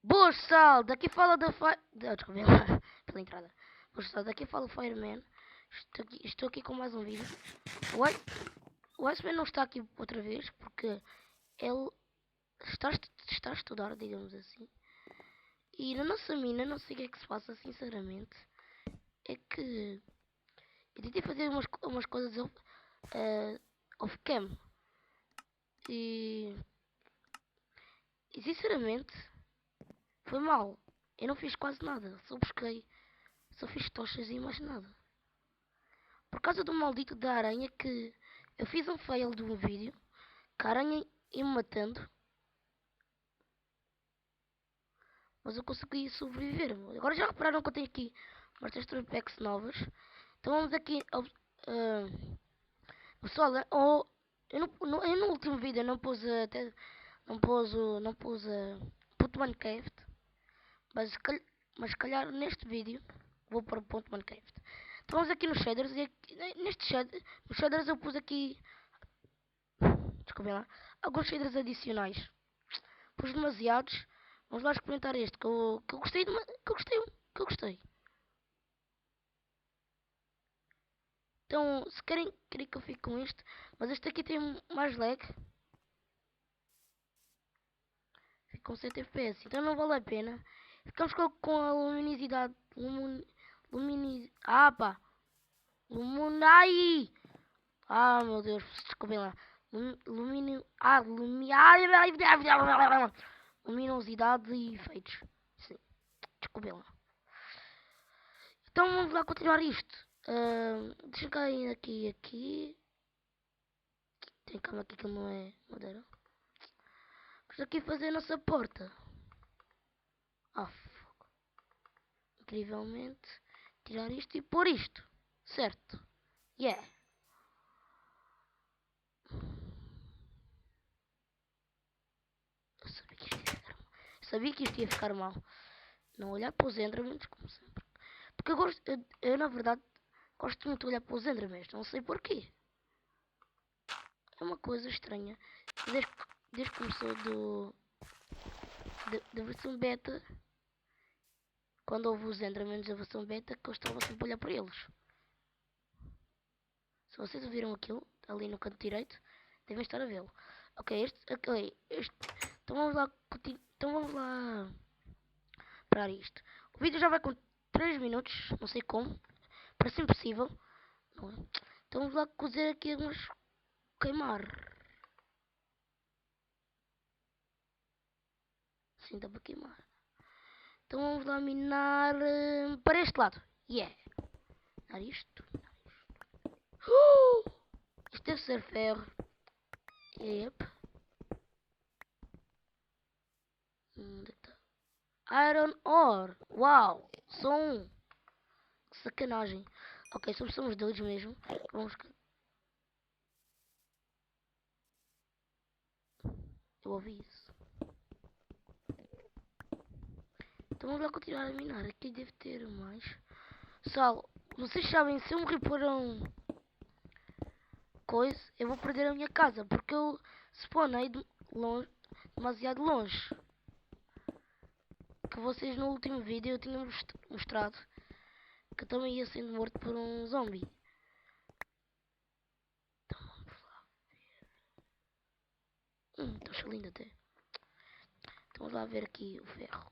Boas, pessoal, daqui fala da desculpa lá, pela entrada. Boas, pessoal, daqui fala o Fireman. Estou aqui com mais um vídeo. O Iceman não está aqui outra vez porque ele está a estudar, digamos assim. E na nossa mina, não sei o que é que se passa, sinceramente. É que eu tentei fazer umas coisas off-cam. E sinceramente, foi mal. Eu não fiz quase nada, só busquei. Só fiz tochas e mais nada. Por causa do maldito da aranha que eu fiz um fail de um vídeo. Que a aranha ia-me matando. Mas eu consegui sobreviver. Agora já repararam que eu tenho aqui umas texture packs novas. Então vamos aqui. Pessoal, eu no último vídeo não pus até. Não pus ponto Minecraft. Mas se calhar neste vídeo vou para o ponto Minecraft. Então vamos aqui nos shaders e aqui, nos shaders eu pus aqui. Desculpem lá. Alguns shaders adicionais. Pus demasiados. Vamos lá experimentar este. Que eu gostei. Que eu gostei. Então, se querem que eu fique com este. Mas este aqui tem mais lag. Fica com 100 FPS. Então não vale a pena. Ficamos com a luminosidade. Ah, pá. Luminai. Ah, meu Deus. Desculpem lá. Luminosidade e efeitos. Sim. Desculpem lá. Então vamos lá continuar isto. Deixa eu cair aqui. Tem calma aqui que não é madeira. Vamos aqui fazer a nossa porta. Fogo. Incrivelmente. Tirar isto e pôr isto. Certo. Yeah. Eu sabia que isto ia ficar mal. Não olhar para os Endermans como sempre. Porque eu na verdade gosto muito de olhar para os Endermans. Não sei porquê. É uma coisa estranha. Desde que começou da versão beta. Quando houve os Endermans da versão beta, que eu estava sempre a olhar para eles. Se vocês ouviram aquilo, ali no canto direito, devem estar a vê-lo. Ok, este. Então vamos lá parar isto. O vídeo já vai com 3 minutos, não sei como. Parece impossível. Não é? Então vamos lá cozer aqui algumas. Queimar. Sim, dá para queimar. Então vamos lá minar para este lado. Yeah. Minar isto. Isto deve ser ferro. Yep. Onde está? Iron ore. Uau. Som. Que sacanagem. Ok, somos doidos mesmo. Vamos. Eu ouvi isso. Então vamos lá continuar a minar. Aqui deve ter mais. Pessoal, vocês sabem, se eu morrer por um coisa, eu vou perder a minha casa. Porque eu spawnei demasiado longe. Que vocês no último vídeo eu tinha mostrado que eu também ia sendo morto por um zombie. Então vamos lá ver. Estou lindo até. Então vamos lá ver aqui o ferro.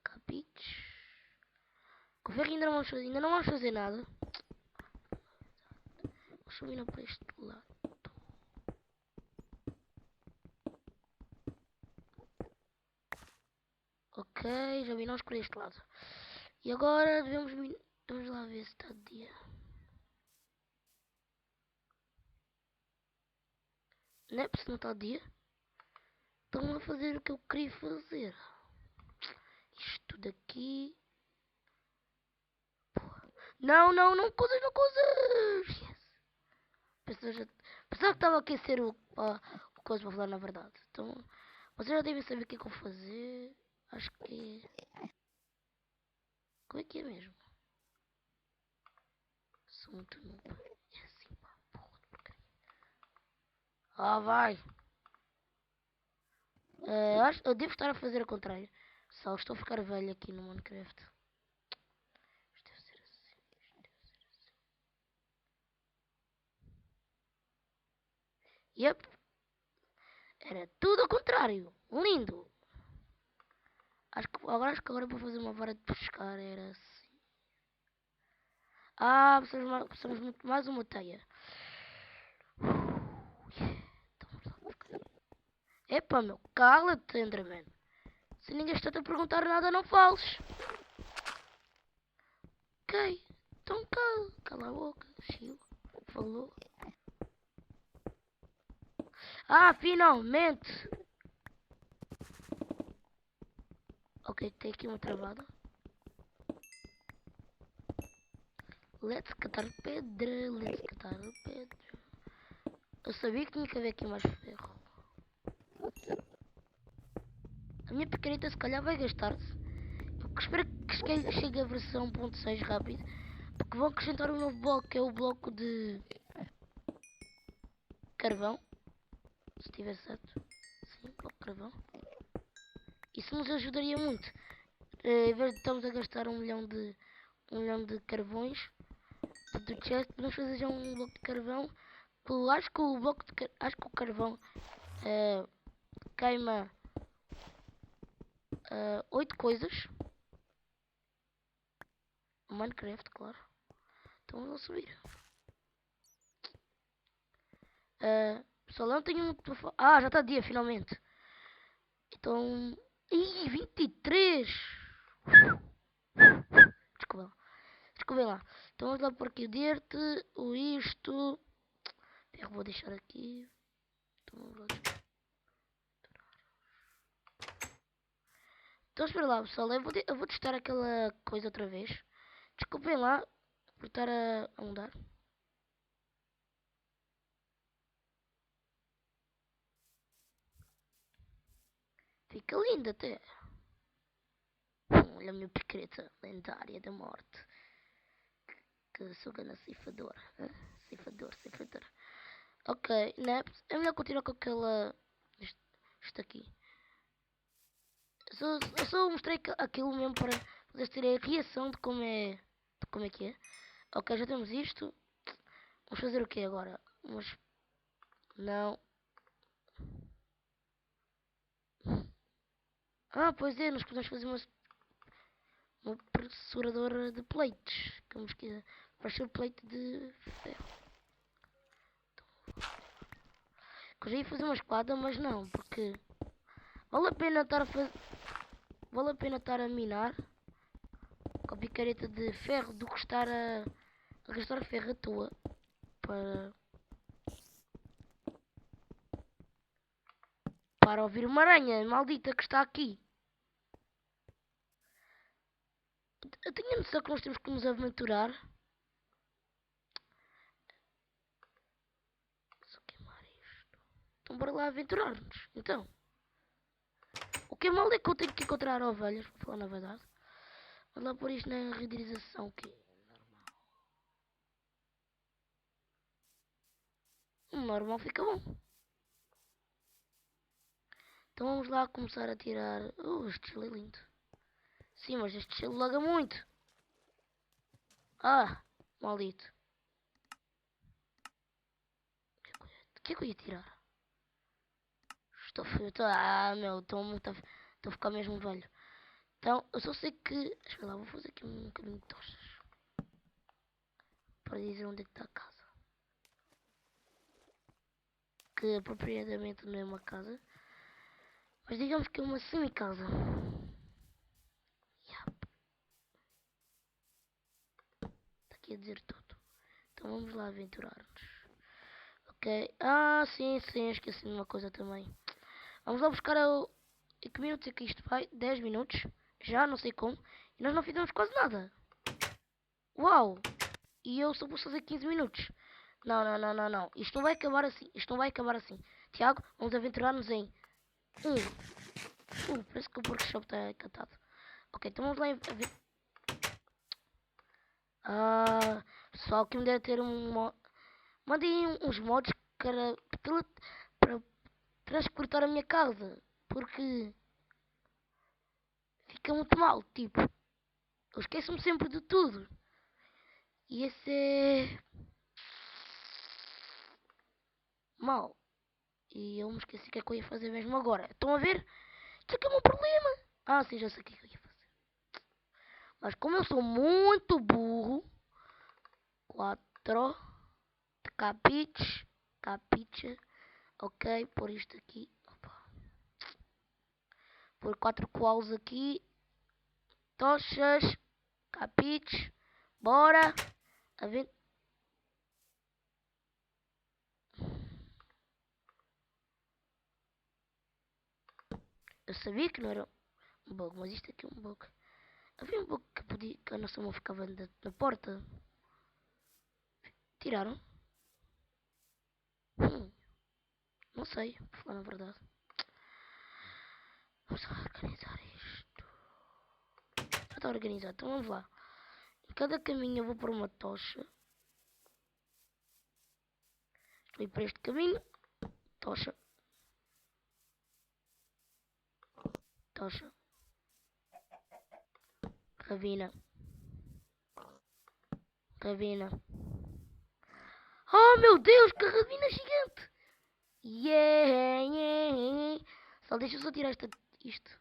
Capites. Com o ferro ainda não vamos fazer nada. Vamos subir para este lado. Ok, já viramos para este lado. E agora vamos lá ver se está de dia. Não é? Se não está de dia. Estão a fazer o que eu queria fazer. Isto daqui. Não, coisas, não coisas. Yes. Pensava que estava a aquecer o coisa para falar na verdade. Então, vocês já devem saber o que é que eu vou fazer. Acho que é. Como é que é mesmo? Sou muito noob. É assim, pá. Porra de porcaria. Vai. Eu devo estar a fazer ao contrário. Só estou a ficar velho aqui no Minecraft. Isto deve ser assim. Yep. Era tudo ao contrário. Lindo. Acho que agora para fazer uma vara de pescar era assim. Ah, precisamos muito mais uma teia. Epa, meu, cala-te, Enderman. Se ninguém está a perguntar nada, não fales. Ok, então cala a boca, chiu, falou. Ah, finalmente! Ok, tem aqui uma travada. Let's catar pedra, let's catar pedra. Eu sabia que tinha que haver aqui mais ferro. A minha picareta se calhar vai gastar-se. Porque espero que chegue a versão 1.6 rápido. Porque vão acrescentar um novo bloco, que é o bloco de carvão. Se estiver certo. Sim, bloco de carvão. Isso nos ajudaria muito. Em vez de estamos a gastar um milhão de carvões do chest, podemos fazer já um bloco de carvão. Acho que o carvão queima 8 coisas. Minecraft, claro. Então vamos subir. Pessoal, eu não tenho muito. Ah, já está dia finalmente. Então. Ih, 23! Desculpem lá. Então vamos lá por aqui o dirt, o isto. Eu vou deixar aqui. Então espera lá, pessoal. Eu vou testar aquela coisa outra vez. Desculpem lá por estar a mudar. Fica lindo até. Olha a minha picareta lendária da morte. Que sou gana ceifador. Ceifador. Ok, Naps. É melhor continuar com aquela. Isto aqui. Eu só mostrei aquilo mesmo para vocês terem a reação de como é que é. Ok, já temos isto. Vamos fazer o que agora? Não. Ah, pois é, nós podemos fazer uma pressuradora de plates. Como que vai ser plate de ferro. Eu já ia fazer uma espada, mas não, porque vale a pena estar a minar com a picareta de ferro do que estar a gastar ferro à toa para ouvir uma aranha maldita que está aqui. Eu tenho a noção que nós temos que nos aventurar. Só queimar isto. Então bora lá aventurar-nos. Então. O que é mal é que eu tenho que encontrar ovelhas, para falar na verdade. Vamos lá pôr isto na renderização que é normal. Normal fica bom. Então vamos lá começar a tirar. Este gelo é lindo. Sim, mas este gelo laga muito. Ah, maldito. O que é que eu ia tirar? Estou a ficar mesmo velho. Então, eu só sei que. Espera lá, vou fazer aqui um bocadinho de tochas. Para dizer onde é que está a casa. Que apropriadamente não é uma casa. Mas digamos que é uma semi-casa. Está aqui a dizer tudo. Então vamos lá aventurar-nos. Ok. Ah, sim, esqueci de uma coisa também. Vamos lá buscar o. Em que minutos é que isto vai? 10 minutos. Já, não sei como. E nós não fizemos quase nada. Uau! E eu só posso fazer 15 minutos. Não. Isto não vai acabar assim. Tiago, vamos aventurar-nos em 1. Parece que o workshop está catado. Ok, então vamos lá pessoal, que me deve ter mandem uns mods para transportar a minha casa. porque fica muito mal, tipo, eu esqueço-me sempre de tudo. E esse é mal. E eu me esqueci o que é que eu ia fazer mesmo agora. Estão a ver? Isso aqui é o meu problema. Ah, sim, já sei o que é que eu ia fazer. Mas como eu sou muito burro, 4 de capiche, ok, por isto aqui, opa. Por 4 coalos aqui, tochas, capiche, bora, a ver. Eu sabia que não era um bug, mas isto aqui é um bug. Havia um bug que podia, que a nossa mão ficava na porta. Tiraram? Não sei, por falar na verdade. Vamos lá organizar isto. Já está organizado, então vamos lá. Em cada caminho eu vou pôr uma tocha. Estou a ir para este caminho. Tocha. Tocha. Ravina. Ravina. Oh meu Deus, que ravina gigante! Yeah. Só deixa eu só tirar isto.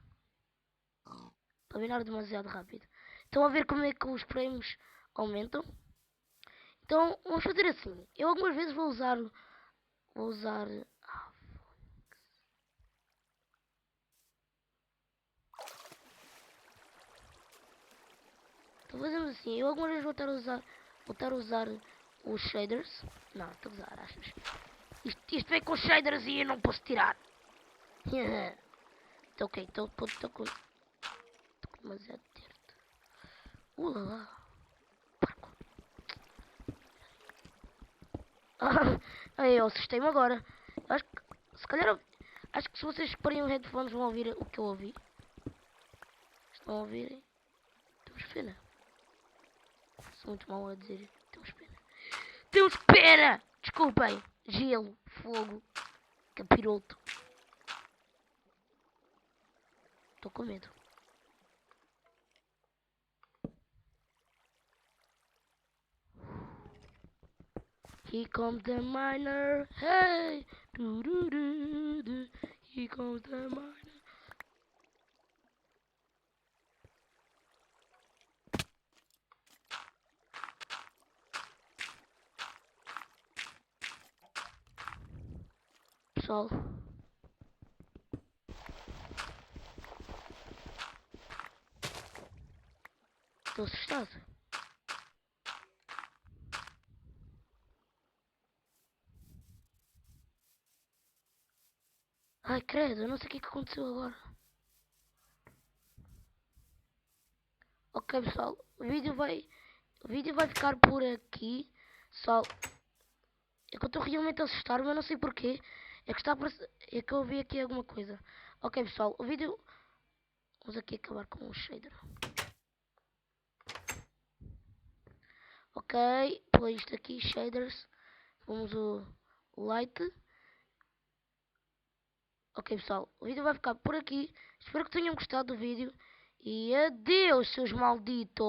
Para virar demasiado rápido. Estão a ver como é que os frames aumentam? Então vamos fazer assim. Eu algumas vezes vou usar. Então fazemos assim. Eu algumas vezes vou estar a usar os shaders. Não, estou a usar, achas? Isto vem com shaders e eu não posso tirar. Então ok, estou com demasiado terto. Ulala. Parkour. Aí eu assustei-me agora. Acho que se calhar acho que se vocês porem os headphones vão ouvir o que eu ouvi. Estão a ouvirem? Temos pena. Sou muito mal a dizer. Temos pena. Temos pena! Desculpem. Gelo, fogo, capiroto. Estou com medo. Here comes the miner, hey! Do, do, do, do. Here comes the miner. Pessoal, estou assustado. Ai credo, eu não sei o que é que aconteceu agora. Ok pessoal, o vídeo vai ficar por aqui. Pessoal, é que eu estou realmente a assustar, mas não sei porquê. É que é que eu vi aqui alguma coisa. Ok pessoal, o vídeo. Vamos aqui acabar com o shader. Ok, pôr isto aqui, shaders. Vamos o light. Ok pessoal, o vídeo vai ficar por aqui. Espero que tenham gostado do vídeo. E adeus, seus malditos!